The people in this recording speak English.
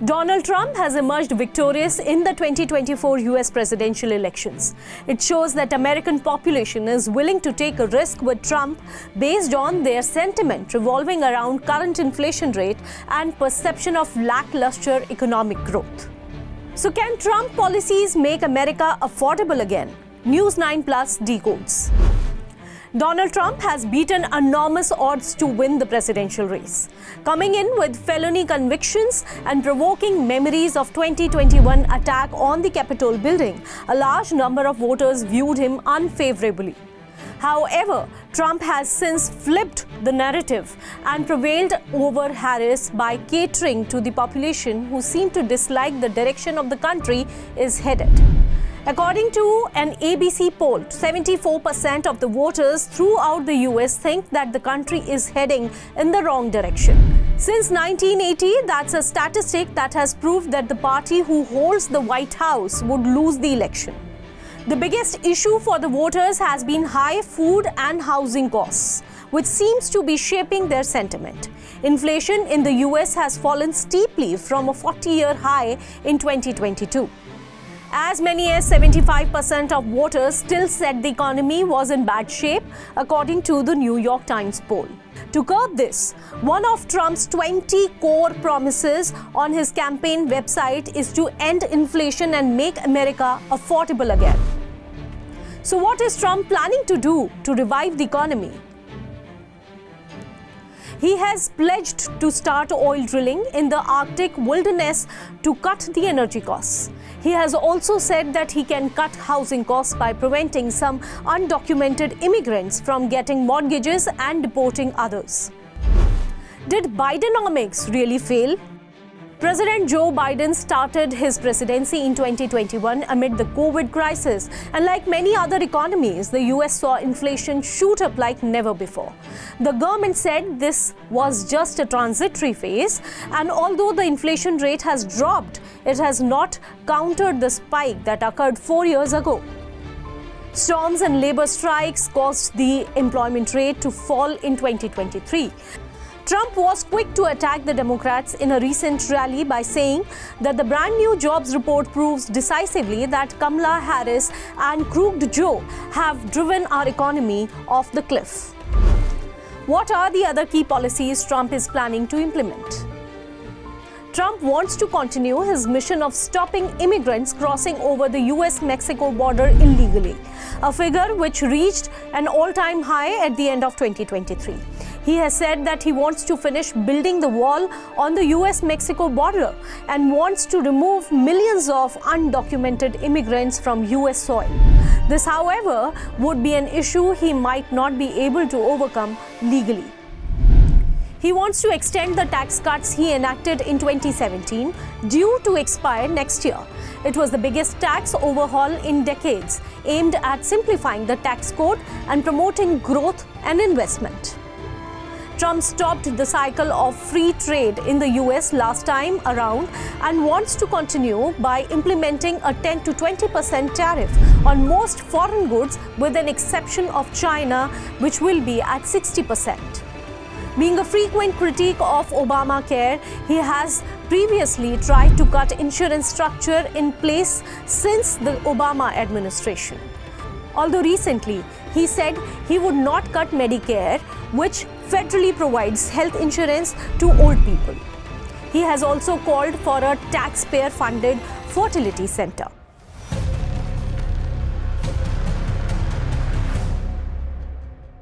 Donald Trump has emerged victorious in the 2024 US presidential elections. It shows that American population is willing to take a risk with Trump based on their sentiment revolving around current inflation rate and perception of lackluster economic growth. So can Trump policies make America affordable again? News9 Plus Decodes. Donald Trump has beaten enormous odds to win the presidential race, coming in with felony convictions and provoking memories of 2021 attack on the Capitol building. A large number of voters viewed him unfavorably. However, Trump has since flipped the narrative and prevailed over Harris by catering to the population who seem to dislike the direction of the country is headed. According to an ABC poll, 74% of the voters throughout the US think that the country is heading in the wrong direction. Since 1980, that's a statistic that has proved that the party who holds the White House would lose the election. The biggest issue for the voters has been high food and housing costs, which seems to be shaping their sentiment. Inflation in the US has fallen steeply from a 40-year high in 2022. As many as 75% of voters still said the economy was in bad shape, according to the New York Times poll. To curb this, one of Trump's 20 core promises on his campaign website is to end inflation and make America affordable again. So what is Trump planning to do to revive the economy? He has pledged to start oil drilling in the Arctic wilderness to cut the energy costs. He has also said that he can cut housing costs by preventing some undocumented immigrants from getting mortgages and deporting others. Did Bidenomics really fail? President Joe Biden started his presidency in 2021 amid the COVID crisis, and like many other economies, the US saw inflation shoot up like never before. The government said this was just a transitory phase, and although the inflation rate has dropped, it has not countered the spike that occurred 4 years ago. Storms and labor strikes caused the employment rate to fall in 2023. Trump was quick to attack the Democrats in a recent rally by saying that the brand new jobs report proves decisively that Kamala Harris and Crooked Joe have driven our economy off the cliff. What are the other key policies Trump is planning to implement? Trump wants to continue his mission of stopping immigrants crossing over the US-Mexico border illegally, a figure which reached an all-time high at the end of 2023. He has said that he wants to finish building the wall on the US-Mexico border and wants to remove millions of undocumented immigrants from US soil. This, however, would be an issue he might not be able to overcome legally. He wants to extend the tax cuts he enacted in 2017, due to expire next year. It was the biggest tax overhaul in decades, aimed at simplifying the tax code and promoting growth and investment. Trump stopped the cycle of free trade in the US last time around and wants to continue by implementing a 10 to 20% tariff on most foreign goods, with an exception of China, which will be at 60%. Being a frequent critique of Obamacare, he has previously tried to cut insurance structure in place since the Obama administration. Although recently, he said he would not cut Medicare, which federally provides health insurance to old people. He has also called for a taxpayer-funded fertility center.